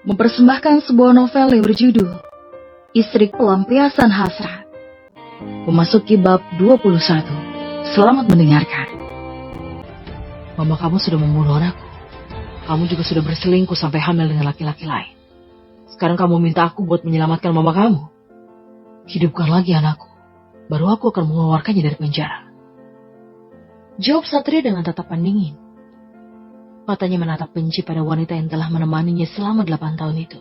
mempersembahkan sebuah novel yang berjudul Istri Pelampiasan Hasrat. Memasuki bab 21. Selamat mendengarkan. Mama kamu sudah membunuh anakku. Kamu juga sudah berselingkuh sampai hamil dengan laki-laki lain. Sekarang kamu minta aku buat menyelamatkan mama kamu. Hidupkan lagi anakku. Baru aku akan mengeluarkannya dari penjara. Jawab Satria dengan tatapan dingin. Matanya menatap benci pada wanita yang telah menemaninya selama 8 tahun itu.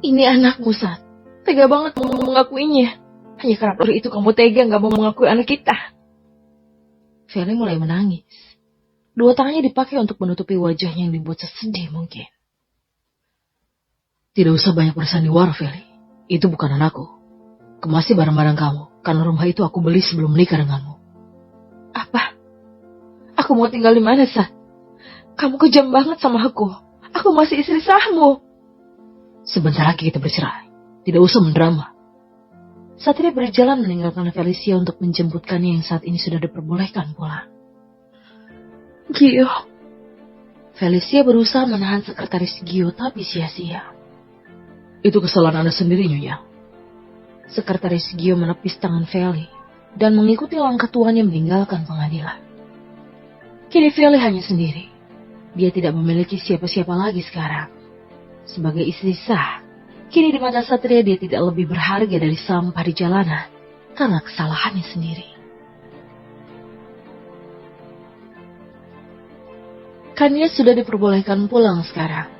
Ini anakmu, Sat. Tega banget mau mengakuinya. Hanya karena perlu itu kamu tega gak mau mengakui anak kita. Feli mulai menangis. Dua tangannya dipakai untuk menutupi wajahnya yang dibuat sesedih mungkin. Tidak usah banyak bersandiwara, Feli. Itu bukan anakku. Kemasi barang-barang kamu, karena rumah itu aku beli sebelum menikah denganmu. Apa? Aku mau tinggal di mana, Sat? Kamu kejam banget sama aku. Aku masih istri sahmu. Sebentar lagi kita bercerai. Tidak usah mendrama. Satria berjalan meninggalkan Felicia untuk menjemputkannya yang saat ini sudah diperbolehkan pulang. Gio. Felicia berusaha menahan sekretaris Gio tapi sia-sia. Itu kesalahan Anda sendiri, Nyonya. Sekretaris Gio menepis tangan Feli dan mengikuti langkah tuannya meninggalkan pengadilan. Kini Feli hanya sendiri. Dia tidak memiliki siapa-siapa lagi sekarang. Sebagai istri sah, kini di mata Satria dia tidak lebih berharga dari sampah di jalanan karena kesalahannya sendiri. Kania sudah diperbolehkan pulang sekarang.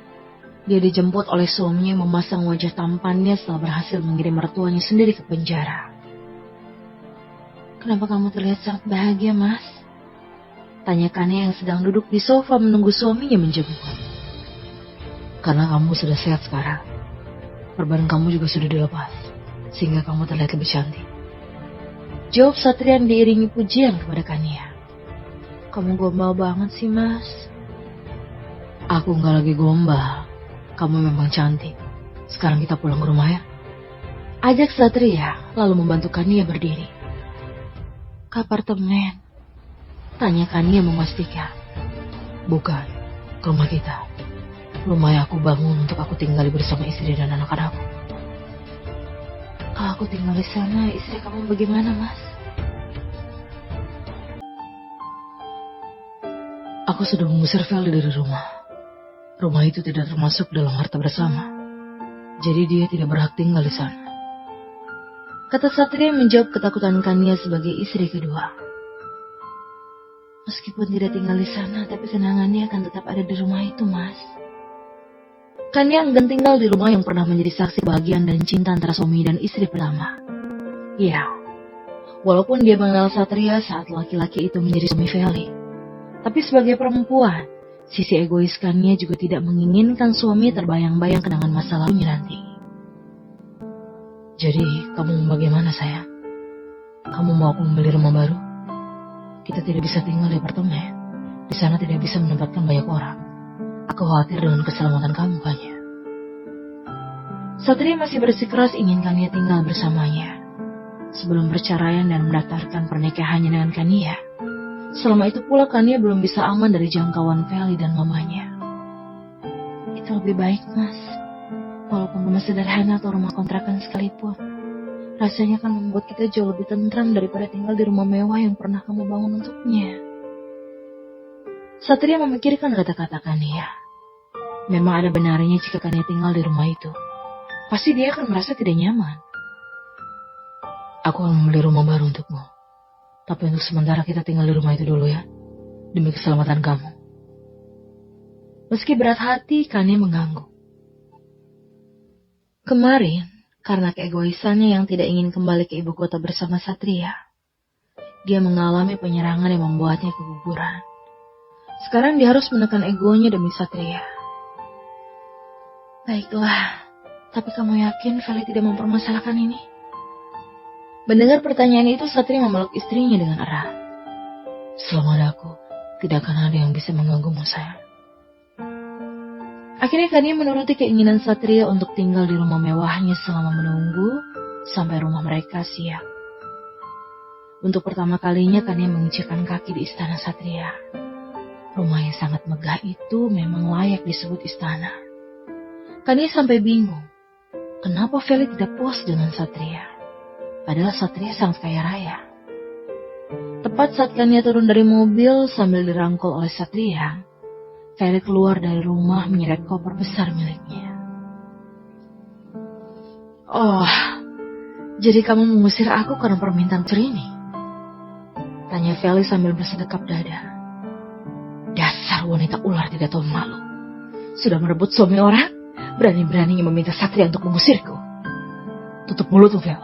Dia dijemput oleh suaminya yang memasang wajah tampannya setelah berhasil mengirim mertuanya sendiri ke penjara. Kenapa kamu terlihat sangat bahagia, Mas? Tanya Kania yang sedang duduk di sofa menunggu suaminya menjemput. Karena kamu sudah sehat sekarang. Perban kamu juga sudah dilepas. Sehingga kamu terlihat lebih cantik. Jawab Satria diiringi pujian kepada Kania. Kamu gombal banget sih, Mas. Aku nggak lagi gombal. Kamu memang cantik. Sekarang kita pulang ke rumah ya. Ajak Satria lalu membantu Kania berdiri. Ke apartemen. Tanya Kania memastikan. Bukan, ke rumah kita. Rumah yang aku bangun untuk aku tinggali bersama istri dan anak-anakku. Kalau aku tinggal di sana, istri kamu bagaimana, Mas? Aku sudah mengusir Feli dari rumah. Rumah itu tidak termasuk dalam harta bersama. Jadi dia tidak berhak tinggal di sana. Kata Satria menjawab ketakutan Kania sebagai istri kedua. Meskipun tidak tinggal di sana, tapi kenangannya akan tetap ada di rumah itu, Mas. Kania enggan tinggal di rumah yang pernah menjadi saksi kebahagiaan dan cinta antara suami dan istri pertama. Ya, walaupun dia mengenal Satria saat laki-laki itu menjadi suami Feli. Tapi sebagai perempuan, sisi egois Kania juga tidak menginginkan suami terbayang-bayang kenangan masa lalunya nanti. Jadi, kamu mau bagaimana, sayang? Kamu mau aku membeli rumah baru? Kita tidak bisa tinggal di apartemen. Di sana tidak bisa menempatkan banyak orang. Aku khawatir dengan keselamatan kamu, Kania. Satria masih bersikeras ingin Kania tinggal bersamanya. Sebelum perceraian dan mendaftarkan pernikahannya dengan Kania. Selama itu pula Kania belum bisa aman dari jangkauan Feli dan mamanya. Itu lebih baik, Mas. Walaupun rumah sederhana atau rumah kontrakan sekalipun. Rasanya akan membuat kita jauh lebih tentram daripada tinggal di rumah mewah yang pernah kamu bangun untuknya. Satria memikirkan kata-kata Kania. Memang ada benarnya jika Kania tinggal di rumah itu. Pasti dia akan merasa tidak nyaman. Aku akan membeli rumah baru untukmu. Tapi untuk sementara kita tinggal di rumah itu dulu ya. Demi keselamatan kamu. Meski berat hati, Kania mengangguk. Kemarin, karena keegoisannya yang tidak ingin kembali ke ibu kota bersama Satria, dia mengalami penyerangan yang membuatnya keguguran. Sekarang dia harus menekan egonya demi Satria. Baiklah, tapi kamu yakin Feli tidak mempermasalahkan ini? Mendengar pertanyaan itu, Satria memeluk istrinya dengan erat. Selama ada aku, tidak akan ada yang bisa mengganggumu, sayang. Akhirnya Kania menuruti keinginan Satria untuk tinggal di rumah mewahnya selama menunggu sampai rumah mereka siap. Untuk pertama kalinya Kania menginjakkan kaki di istana Satria. Rumah yang sangat megah itu memang layak disebut istana. Kania sampai bingung. Kenapa Feli tidak puas dengan Satria? Padahal Satria sangat kaya raya. Tepat saat Kania turun dari mobil sambil dirangkul oleh Satria, Feli keluar dari rumah menyeret koper besar miliknya. "Oh, jadi kamu mengusir aku karena permintaan ini?" tanya Feli sambil bersedekap dada. "Dasar wanita ular tidak tahu malu. Sudah merebut suami orang, berani-beraninya meminta Satria untuk mengusirku. Tutup mulutmu, Fel."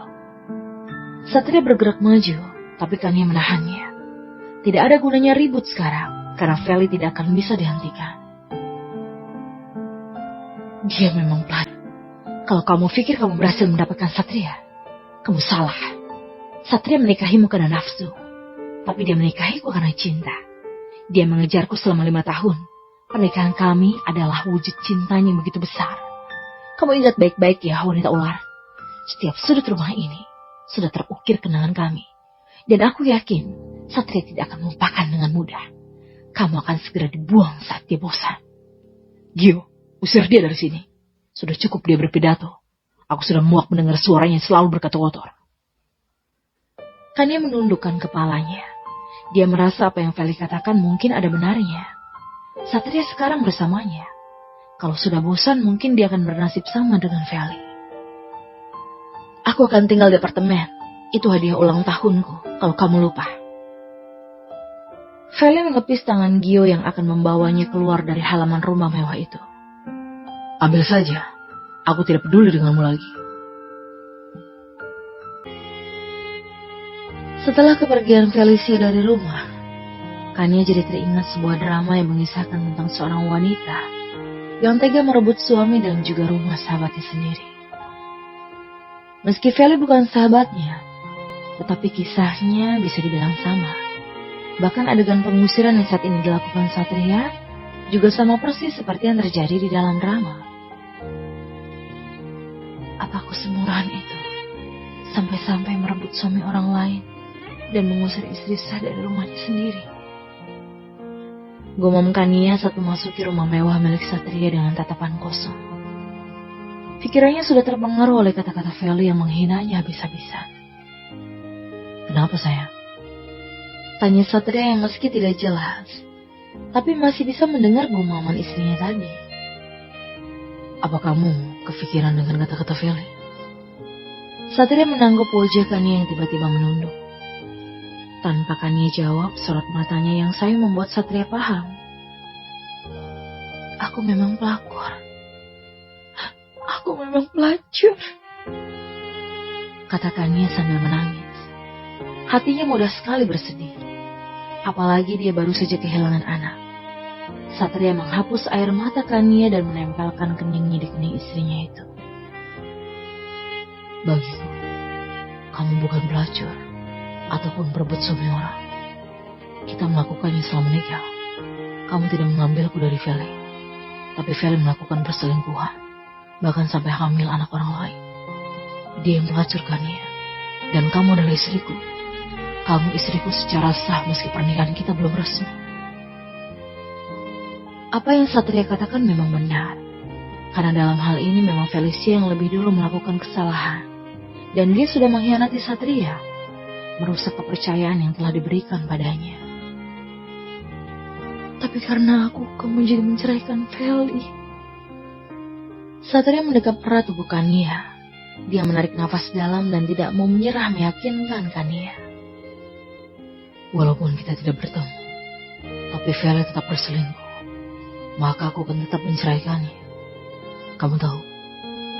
Satria bergerak maju, tapi Kania menahannya. Tidak ada gunanya ribut sekarang, karena Feli tidak akan bisa dihentikan. "Dia memang pelacur. Kalau kamu pikir kamu berhasil mendapatkan Satria, kamu salah. Satria menikahimu karena nafsu, tapi dia menikahiku karena cinta. Dia mengejarku selama 5 tahun. Pernikahan kami adalah wujud cintanya yang begitu besar. Kamu ingat baik-baik ya, wanita ular. Setiap sudut rumah ini sudah terukir kenangan kami. Dan aku yakin Satria tidak akan melupakan dengan mudah. Kamu akan segera dibuang saat dia bosan. Gio, usir dia dari sini. Sudah cukup dia berpidato. Aku sudah muak mendengar suaranya yang selalu berkata kotor." Kania menundukkan kepalanya. Dia merasa apa yang Feli katakan mungkin ada benarnya. Satria sekarang bersamanya. Kalau sudah bosan mungkin dia akan bernasib sama dengan Feli. "Aku akan tinggal di apartemen. Itu hadiah ulang tahunku, kalau kamu lupa." Feli menepis tangan Gio yang akan membawanya keluar dari halaman rumah mewah itu. "Ambil saja. Aku tidak peduli denganmu lagi." Setelah kepergian Felicia dari rumah, Kania jadi teringat sebuah drama yang mengisahkan tentang seorang wanita yang tega merebut suami dan juga rumah sahabatnya sendiri. Meski Feli bukan sahabatnya, tetapi kisahnya bisa dibilang sama. Bahkan adegan pengusiran yang saat ini dilakukan Satria juga sama persis seperti yang terjadi di dalam drama. Apa aku semurahan itu? Sampai-sampai merebut suami orang lain dan mengusir istri saya dari rumahnya sendiri. Gumam Kania saat memasuki rumah mewah milik Satria dengan tatapan kosong. Pikirannya sudah terpengaruh oleh kata-kata Feli yang menghinanya habis-habisan. "Kenapa sayang?" tanya Satria yang meski tidak jelas, tapi masih bisa mendengar gumaman istrinya tadi. "Apa kamu kepikiran dengan kata-kata Feli?" Satria menanggap wajah Kania yang tiba-tiba menunduk. Tanpa Kania jawab, sorot matanya yang sayu membuat Satria paham. "Aku memang pelakor. Aku memang pelacur," kata Kania sambil menangis. Hatinya mudah sekali bersedih. Apalagi dia baru saja kehilangan anak. Satria menghapus air mata Kania dan menempelkan keningnya di kening istrinya itu. "Bagiku, kamu bukan pelacur ataupun berebut suami orang. Kita melakukannya selama menikah. Kamu tidak mengambilku dari Feli, tapi Feli melakukan perselingkuhan, bahkan sampai hamil anak orang lain. Dia yang pelacur Kania, dan kamu adalah istriku. Kamu istriku secara sah meski pernikahan kita belum resmi." Apa yang Satria katakan memang benar, karena dalam hal ini memang Felicia yang lebih dulu melakukan kesalahan, dan dia sudah mengkhianati Satria, merusak kepercayaan yang telah diberikan padanya. "Tapi karena aku, kamu jadi menceraikan Feli." Satria mendekap erat tubuh Kania. Dia menarik nafas dalam dan tidak mau menyerah meyakinkan Kania. "Walaupun kita tidak bertemu, tapi Feli tetap berselingkuh, maka aku akan tetap menceraikannya. Kamu tahu,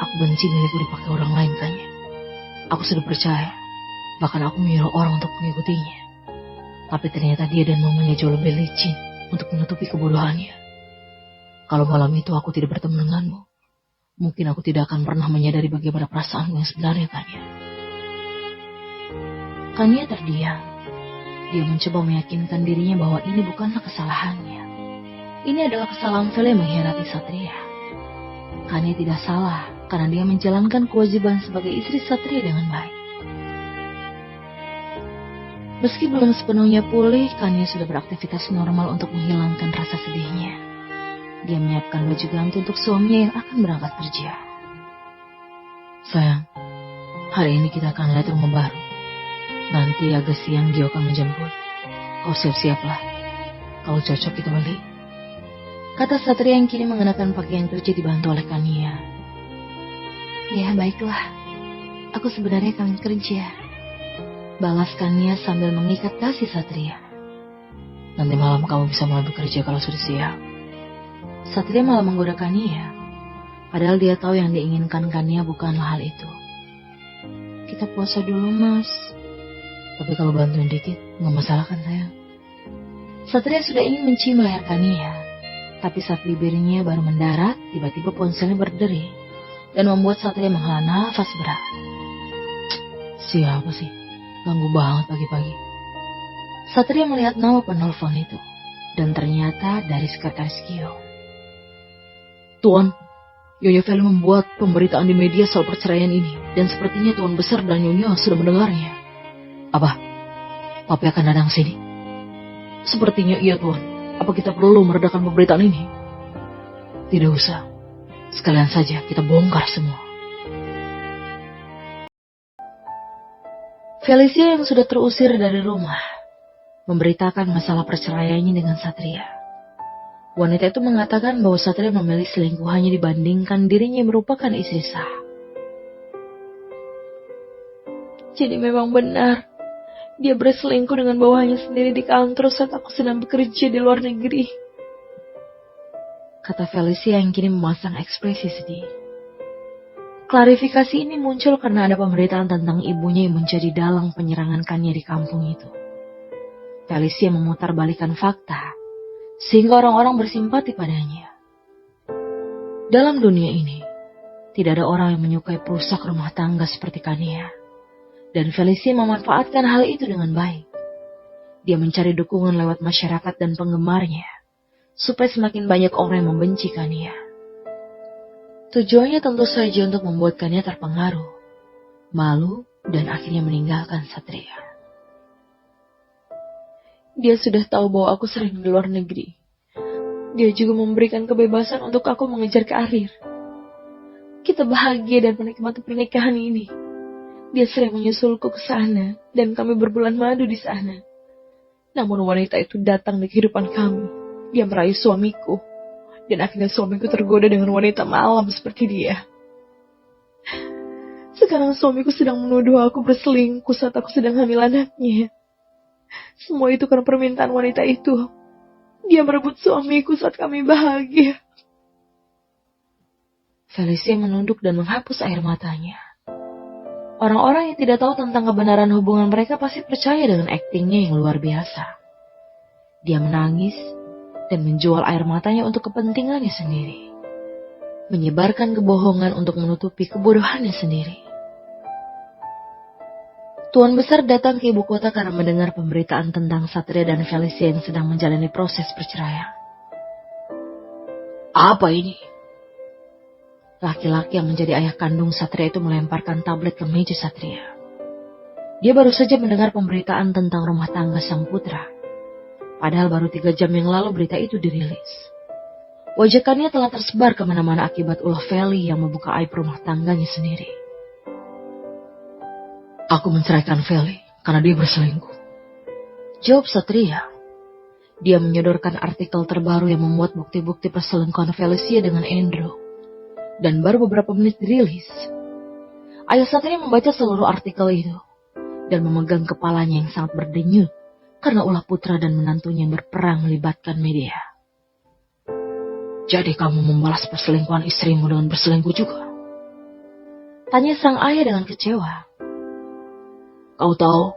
aku benci milikku dipakai orang lain, Kania. Aku sudah percaya, bahkan aku menyuruh orang untuk mengikutinya. Tapi ternyata dia dan mamanya jauh lebih licin untuk menutupi kebodohannya. Kalau malam itu aku tidak bertemu denganmu, mungkin aku tidak akan pernah menyadari bagaimana perasaanmu yang sebenarnya, Kania." Kania terdiam. Dia mencoba meyakinkan dirinya bahwa ini bukanlah kesalahannya. Ini adalah kesalahan Feli yang mengkhianati Satria. Kania tidak salah karena dia menjalankan kewajiban sebagai istri Satria dengan baik. Meski belum sepenuhnya pulih, Kania sudah beraktivitas normal untuk menghilangkan rasa sedihnya. Dia menyiapkan baju ganti untuk suaminya yang akan berangkat kerja. Sayang, hari ini kita akan lihat rumah baru. Nanti agak siang Gio akan menjemput. Kau siap-siaplah. Kalau cocok kita beli. Kata Satria yang kini mengenakan pakaian kerja dibantu oleh Kania. Ya, baiklah. Aku sebenarnya kangen kerja. Balas Kania sambil mengikat dasi Satria. Nanti malam kamu bisa mulai bekerja kalau sudah siap. Satria malah menggoda Kania. Padahal dia tahu yang diinginkan Kania bukanlah hal itu. Kita puasa dulu, Mas. Tapi kalau bantuin dikit, nggak masalah kan sayang? Satria sudah ingin mencium leher Kania. Tapi saat bibirnya baru mendarat, tiba-tiba ponselnya berderi. Dan membuat Satria menghela nafas berat. Siapa sih? Ganggu banget pagi-pagi. Satria melihat nama penelpon itu. Dan ternyata dari sekretaris Gio. Tuan, Nyonya Feli membuat pemberitaan di media soal perceraian ini. Dan sepertinya Tuan Besar dan Nyonya sudah mendengarnya. Apa? Papi akan datang sini? Sepertinya iya, Tuan. Apa kita perlu meredakan pemberitaan ini? Tidak usah. Sekalian saja kita bongkar semua. Felicia yang sudah terusir dari rumah memberitakan masalah perceraiannya dengan Satria. Wanita itu mengatakan bahwa Satria memilih selingkuhannya dibandingkan dirinya yang merupakan istri sah. Jadi memang benar. Dia berselingkuh dengan bawahannya sendiri di kantor saat aku sedang bekerja di luar negeri. Kata Felicia yang kini memasang ekspresi sedih. Klarifikasi ini muncul karena ada pemberitaan tentang ibunya yang menjadi dalang penyerangan Kania di kampung itu. Felicia memutarbalikkan fakta, sehingga orang-orang bersimpati padanya. Dalam dunia ini, tidak ada orang yang menyukai perusak rumah tangga seperti Kania. Dan Felicia memanfaatkan hal itu dengan baik. Dia mencari dukungan lewat masyarakat dan penggemarnya, supaya semakin banyak orang yang membenci Kania. Tujuannya tentu saja untuk membuat Kania terpengaruh, malu, dan akhirnya meninggalkan Satria. Dia sudah tahu bahwa aku sering di luar negeri. Dia juga memberikan kebebasan untuk aku mengejar karir. Kita bahagia dan menikmati pernikahan ini. Dia sering menyusulku ke sana, dan kami berbulan madu di sana. Namun wanita itu datang di kehidupan kami. Dia merayu suamiku, dan akhirnya suamiku tergoda dengan wanita malam seperti dia. Sekarang suamiku sedang menuduh aku berselingkuh saat aku sedang hamil anaknya. Semua itu karena permintaan wanita itu. Dia merebut suamiku saat kami bahagia. Felicia menunduk dan menghapus air matanya. Orang-orang yang tidak tahu tentang kebenaran hubungan mereka pasti percaya dengan aktingnya yang luar biasa. Dia menangis dan menjual air matanya untuk kepentingannya sendiri. Menyebarkan kebohongan untuk menutupi kebodohannya sendiri. Tuan Besar datang ke ibu kota karena mendengar pemberitaan tentang Satria dan Felicia yang sedang menjalani proses perceraian. Apa ini? Laki-laki yang menjadi ayah kandung Satria itu melemparkan tablet ke meja Satria. Dia baru saja mendengar pemberitaan tentang rumah tangga sang putra. Padahal baru 3 jam yang lalu berita itu dirilis. Wajakannya telah tersebar kemana-mana akibat ulah Feli yang membuka aib rumah tangganya sendiri. Aku menceraikan Feli karena dia berselingkuh. Jawab Satria. Dia menyodorkan artikel terbaru yang memuat bukti-bukti perselingkuhan Felicia dengan Andrew. Dan baru beberapa menit dirilis. Ayah Satria membaca seluruh artikel itu dan memegang kepalanya yang sangat berdenyut karena ulah putra dan menantunya yang berperang melibatkan media. Jadi kamu membalas perselingkuhan istrimu dengan berselingkuh juga? Tanya sang ayah dengan kecewa. Kau tahu,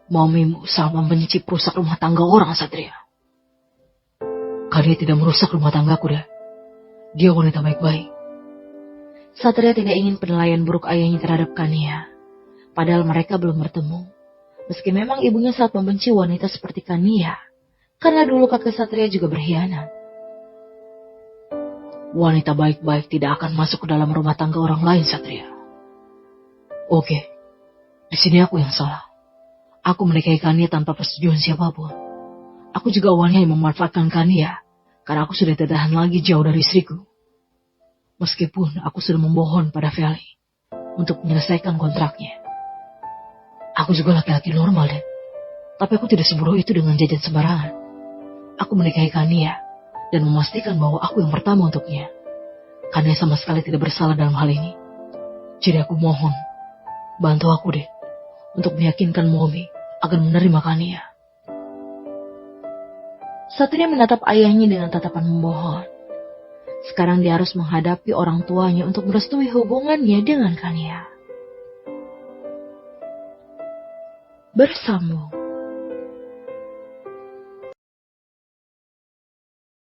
mamimu sangat membenci perusak rumah tangga orang, Satria. Dia tidak merusak rumah tanggaku deh. Dia wanita baik-baik. Satria tidak ingin penilaian buruk ayahnya terhadap Kania. Padahal mereka belum bertemu. Meski memang ibunya sangat membenci wanita seperti Kania. Karena dulu kakek Satria juga berkhianat. Wanita baik-baik tidak akan masuk ke dalam rumah tangga orang lain, Satria. Oke, di sini aku yang salah. Aku menikahi Kania tanpa persetujuan siapapun. Aku juga awalnya yang memanfaatkan Kania Karena aku sudah tidak tahan lagi jauh dari istriku. Meskipun aku sudah memohon pada Feli untuk menyelesaikan kontraknya. Aku juga laki-laki normal, Den. Tapi aku tidak sebodoh itu dengan jajan sembarangan. Aku menikahi Kania dan memastikan bahwa aku yang pertama untuknya. Kania sama sekali tidak bersalah dalam hal ini. Jadi aku mohon, bantu aku deh untuk meyakinkan Momi agar menerima Kania. Satria menatap ayahnya dengan tatapan memohon. Sekarang dia harus menghadapi orang tuanya untuk merestui hubungannya dengan Kania. Bersambung.